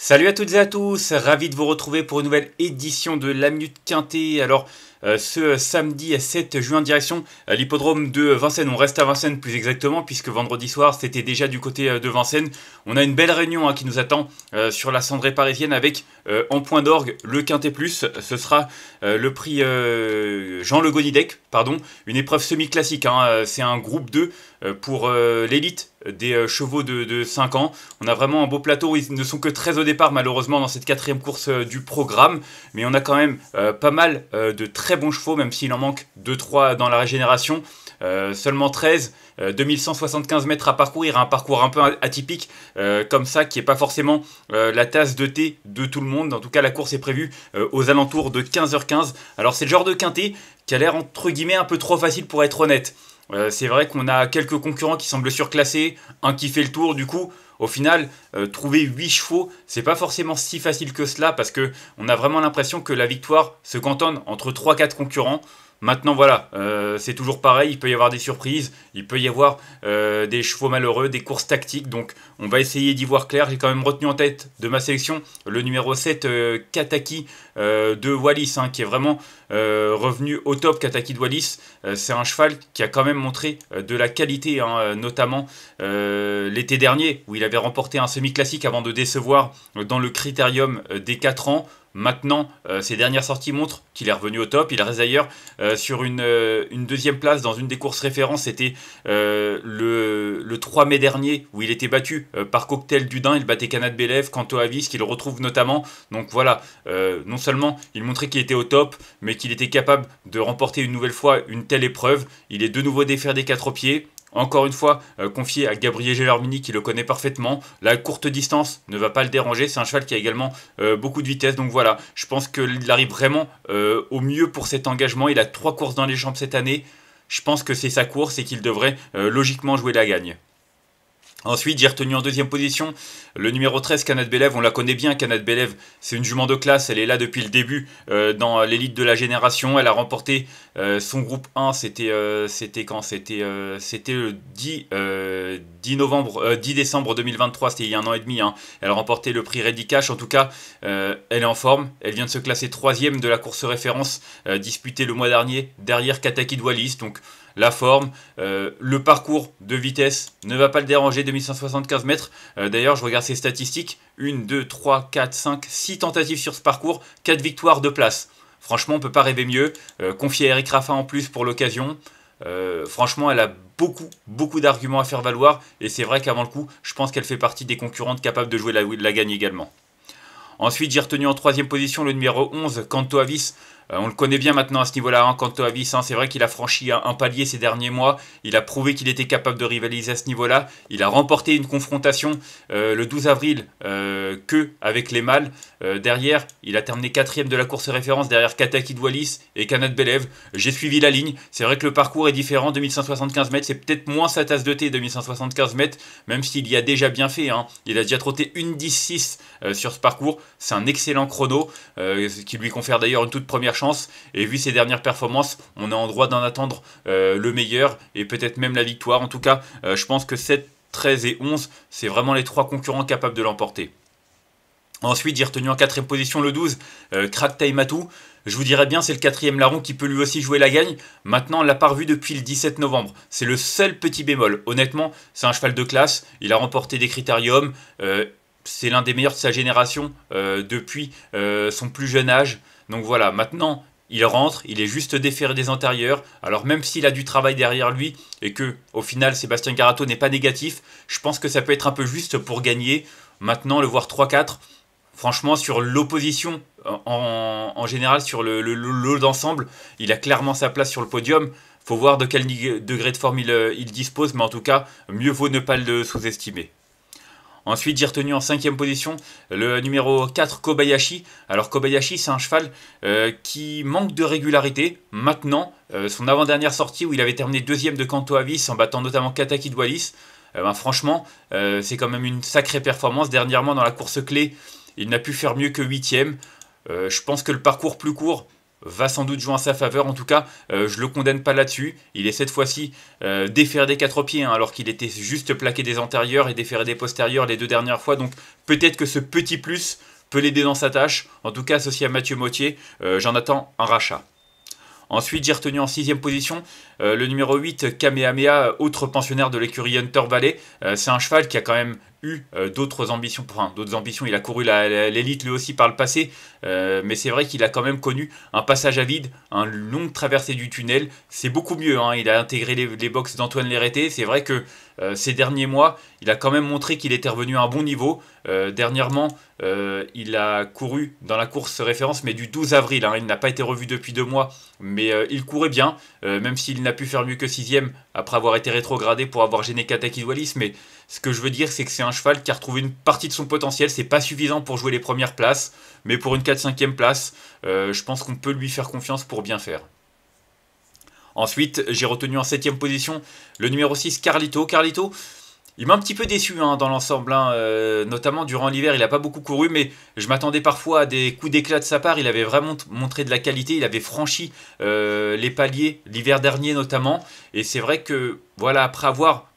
Salut à toutes et à tous, ravi de vous retrouver pour une nouvelle édition de la Minute Quintet. Alors, ce samedi 7 juin, direction l'hippodrome de Vincennes. On reste à Vincennes plus exactement, puisque vendredi soir, c'était déjà du côté de Vincennes. On a une belle réunion qui nous attend sur la cendrée parisienne avec en point d'orgue le Quintet Plus. Ce sera le prix Jean Le Gonidec, pardon, une épreuve semi-classique. C'est un groupe 2 pour l'élite des chevaux de 5 ans. On a vraiment un beau plateau. Ils ne sont que 13 au départ, malheureusement, dans cette quatrième course du programme. Mais on a quand même pas mal de très bons chevaux, même s'il en manque 2-3 dans la régénération. Seulement 13, 2175 mètres à parcourir, un parcours un peu atypique comme ça, qui n'est pas forcément la tasse de thé de tout le monde. En tout cas, la course est prévue aux alentours de 15h15. Alors c'est le genre de quintet qui a l'air entre guillemets un peu trop facile pour être honnête. C'est vrai qu'on a quelques concurrents qui semblent surclassés, un qui fait le tour, du coup, au final, trouver 8 chevaux, c'est pas forcément si facile que cela, parce que on a vraiment l'impression que la victoire se cantonne entre 3-4 concurrents. Maintenant voilà, c'est toujours pareil, il peut y avoir des surprises, il peut y avoir des chevaux malheureux, des courses tactiques, donc on va essayer d'y voir clair. J'ai quand même retenu en tête de ma sélection le numéro 7, Kataki de Wallis, qui est vraiment revenu au top. Kataki de Wallis, c'est un cheval qui a quand même montré de la qualité, notamment l'été dernier, où il avait remporté un semi-classique avant de décevoir dans le critérium des 4 ans. Maintenant, ses dernières sorties montrent qu'il est revenu au top. Il reste d'ailleurs sur une deuxième place dans une des courses références. C'était le 3 mai dernier, où il était battu par Cocktail Dudin. Il battait Canad Belev, Canto Avis, qui le retrouve notamment. Donc voilà, non seulement il montrait qu'il était au top, mais qu'il était capable de remporter une nouvelle fois une telle épreuve. Il est de nouveau défaire des 4 pieds. Encore une fois, confié à Gabriel Gelormini qui le connaît parfaitement. La courte distance ne va pas le déranger. C'est un cheval qui a également beaucoup de vitesse. Donc voilà, je pense qu'il arrive vraiment au mieux pour cet engagement. Il a 3 courses dans les jambes cette année. Je pense que c'est sa course et qu'il devrait logiquement jouer la gagne. Ensuite, j'ai retenu en deuxième position le numéro 13, Canad Belev. On la connaît bien, Canad Belev. C'est une jument de classe. Elle est là depuis le début dans l'élite de la génération. Elle a remporté son groupe 1. C'était quand C'était le 10 décembre 2023. C'était il y a un an et demi. Elle a remporté le prix Ready Cash. En tout cas, elle est en forme. Elle vient de se classer 3e de la course référence disputée le mois dernier derrière Kataki de Wallis. Donc, la forme, le parcours de vitesse ne va pas le déranger, 2175 mètres. D'ailleurs, je regarde ses statistiques, 1, 2, 3, 4, 5, 6 tentatives sur ce parcours, 4 victoires de place. Franchement, on ne peut pas rêver mieux. Confié à Eric Raffin en plus pour l'occasion. Franchement, elle a beaucoup d'arguments à faire valoir. Et c'est vrai qu'avant le coup, je pense qu'elle fait partie des concurrentes capables de jouer la gagne également. Ensuite, j'ai retenu en 3e position le numéro 11, Canto Avis. On le connaît bien maintenant à ce niveau-là, Canto Avis. C'est vrai qu'il a franchi un palier ces derniers mois. Il a prouvé qu'il était capable de rivaliser à ce niveau-là. Il a remporté une confrontation le 12 avril que avec les mâles. Derrière, il a terminé 4e de la course référence derrière Kataki de Wallis et Canad Belev. J'ai suivi la ligne. C'est vrai que le parcours est différent. 2175 mètres, c'est peut-être moins sa tasse de thé, 2175 mètres, même s'il y a déjà bien fait. Il a déjà trotté une 10-6 sur ce parcours. C'est un excellent chrono qui lui confère d'ailleurs une toute première chance. Et vu ses dernières performances, on est en droit d'en attendre le meilleur et peut-être même la victoire. En tout cas, je pense que 7, 13 et 11, c'est vraiment les 3 concurrents capables de l'emporter. Ensuite, j'ai retenu en 4e position le 12, Crack Taimatu. Je vous dirais bien, c'est le 4e larron qui peut lui aussi jouer la gagne. Maintenant, on l'a pas revu depuis le 17 novembre. C'est le seul petit bémol. Honnêtement, c'est un cheval de classe. Il a remporté des critériums. C'est l'un des meilleurs de sa génération depuis son plus jeune âge. Donc voilà, maintenant, il rentre, il est juste déféré des antérieurs. Alors même s'il a du travail derrière lui et que, au final, Sébastien Garato n'est pas négatif, je pense que ça peut être un peu juste pour gagner. Maintenant, le voir 3-4, franchement, sur l'opposition en général, sur le lot d'ensemble, il a clairement sa place sur le podium. Faut voir de quel degré de forme il dispose, mais en tout cas, mieux vaut ne pas le sous-estimer. Ensuite, j'ai retenu en 5e position le numéro 4, Kobayashi. Alors Kobayashi, c'est un cheval qui manque de régularité. Maintenant, son avant-dernière sortie où il avait terminé 2e de Canto Avis en battant notamment Kataki de Wallis, franchement, c'est quand même une sacrée performance. Dernièrement, dans la course clé, il n'a pu faire mieux que 8e. Je pense que le parcours plus court va sans doute jouer en sa faveur. En tout cas, je le condamne pas là-dessus. Il est cette fois-ci déféré des 4 pieds, hein, alors qu'il était juste plaqué des antérieurs et déféré des postérieurs les 2 dernières fois. Donc peut-être que ce petit plus peut l'aider dans sa tâche. En tout cas, associé à Mathieu Mottier, j'en attends un rachat. Ensuite, j'ai retenu en 6ème position le numéro 8, Kamehameha, autre pensionnaire de l'écurie Hunter Valley. C'est un cheval qui a quand même eu d'autres ambitions. Enfin, d'autres ambitions. Il a couru l'élite lui aussi par le passé. Mais c'est vrai qu'il a quand même connu un passage à vide, une longue traversée du tunnel. C'est beaucoup mieux, hein. Il a intégré les box d'Antoine Lérété. C'est vrai que ces derniers mois, il a quand même montré qu'il était revenu à un bon niveau. Dernièrement, il a couru dans la course référence, mais du 12 avril. Hein. Il n'a pas été revu depuis 2 mois, mais il courait bien, même s'il n'a pu faire mieux que 6ème après avoir été rétrogradé pour avoir gêné Katakis Wallis. Mais ce que je veux dire, c'est que c'est un cheval qui a retrouvé une partie de son potentiel. C'est pas suffisant pour jouer les premières places, mais pour une 4-5e place, je pense qu'on peut lui faire confiance pour bien faire. Ensuite, j'ai retenu en 7ème position le numéro 6, Carlito. Carlito, il m'a un petit peu déçu, hein, dans l'ensemble, hein, notamment durant l'hiver. Il n'a pas beaucoup couru, mais je m'attendais parfois à des coups d'éclat de sa part. Il avait vraiment montré de la qualité. Il avait franchi les paliers l'hiver dernier notamment. Et c'est vrai que, voilà, après avoir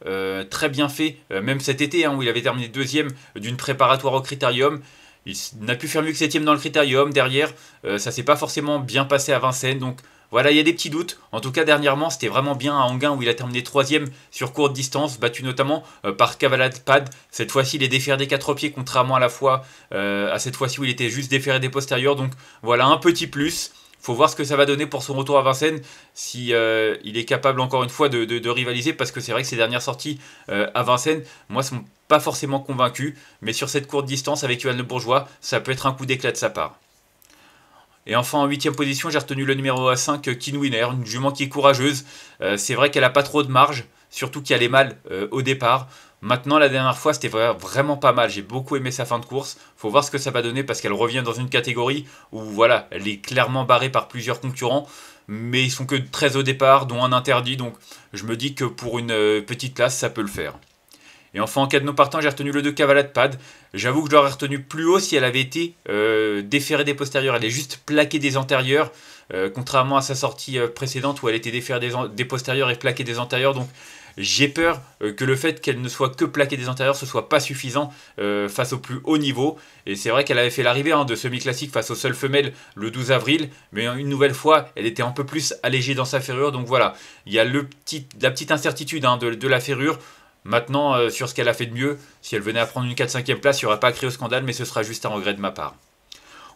très bien fait, même cet été, hein, où il avait terminé 2ème d'une préparatoire au Critérium, il n'a pu faire mieux que 7ème dans le Critérium. Derrière, ça s'est pas forcément bien passé à Vincennes. Donc voilà, il y a des petits doutes. En tout cas, dernièrement, c'était vraiment bien à Anguin où il a terminé 3ème sur courte distance, battu notamment par Cavalad Pad. Cette fois-ci, il est déféré des 4 pieds, contrairement à cette fois-ci où il était juste déféré des postérieurs. Donc voilà, un petit plus. Faut voir ce que ça va donner pour son retour à Vincennes, si il est capable encore une fois de rivaliser, parce que c'est vrai que ses dernières sorties à Vincennes, moi, ne sont pas forcément convaincus. Mais sur cette courte distance avec Yoann Le Bourgeois, ça peut être un coup d'éclat de sa part. Et enfin, en 8ème position, j'ai retenu le numéro 5, Kinwinner, une jument qui est courageuse. C'est vrai qu'elle n'a pas trop de marge, surtout qu'elle est mal au départ. Maintenant, la dernière fois, c'était vraiment pas mal. J'ai beaucoup aimé sa fin de course. Faut voir ce que ça va donner parce qu'elle revient dans une catégorie où, voilà, elle est clairement barrée par plusieurs concurrents. Mais ils sont que 13 au départ, dont un interdit. Donc, je me dis que pour une petite classe, ça peut le faire. Et enfin, en cadenas partant, j'ai retenu le 2 Cavalad Pad. J'avoue que je l'aurais retenu plus haut si elle avait été déférée des postérieurs. Elle est juste plaquée des antérieurs, contrairement à sa sortie précédente où elle était déférée des postérieurs et plaquée des antérieurs. Donc j'ai peur que le fait qu'elle ne soit que plaquée des antérieurs, ce soit pas suffisant face au plus haut niveau. Et c'est vrai qu'elle avait fait l'arrivée de semi-classique face aux seules femelles le 12 avril. Mais une nouvelle fois, elle était un peu plus allégée dans sa ferrure. Donc voilà, il y a la petite incertitude, hein, de la ferrure. Maintenant, sur ce qu'elle a fait de mieux, si elle venait à prendre une 4-5e place, il n'y aurait pas à crier au scandale, mais ce sera juste un regret de ma part.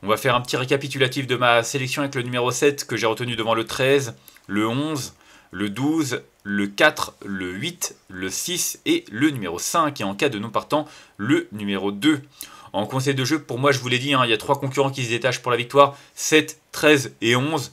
On va faire un petit récapitulatif de ma sélection avec le numéro 7 que j'ai retenu devant le 13, le 11, le 12, le 4, le 8, le 6 et le numéro 5. Et en cas de non partant, le numéro 2. En conseil de jeu, pour moi, je vous l'ai dit, hein, il y a 3 concurrents qui se détachent pour la victoire, 7, 13 et 11.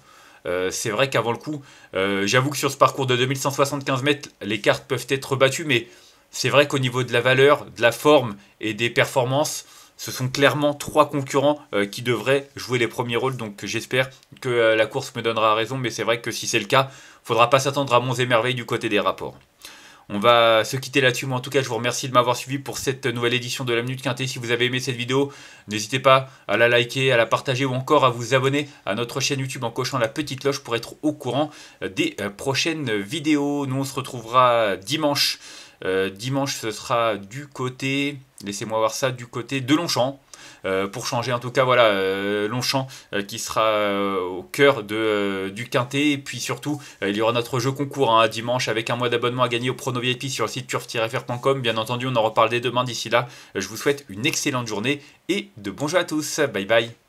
C'est vrai qu'avant le coup, j'avoue que sur ce parcours de 2175 mètres, les cartes peuvent être battues, mais c'est vrai qu'au niveau de la valeur, de la forme et des performances, ce sont clairement 3 concurrents qui devraient jouer les premiers rôles. Donc j'espère que la course me donnera raison, mais c'est vrai que si c'est le cas, il ne faudra pas s'attendre à monts et merveilles du côté des rapports. On va se quitter là-dessus, mais en tout cas je vous remercie de m'avoir suivi pour cette nouvelle édition de la Minute Quintée. Si vous avez aimé cette vidéo, n'hésitez pas à la liker, à la partager ou encore à vous abonner à notre chaîne YouTube en cochant la petite cloche pour être au courant des prochaines vidéos. Nous on se retrouvera dimanche. Dimanche ce sera du côté, laissez-moi voir ça, du côté de Longchamp. Pour changer en tout cas, voilà, Longchamp qui sera au cœur du Quintet. Et puis surtout, il y aura notre jeu concours, hein, dimanche avec un mois d'abonnement à gagner au prono VIP sur le site turf-fr.com. Bien entendu, on en reparle dès demain. D'ici là, je vous souhaite une excellente journée et de bons jeux à tous. Bye bye.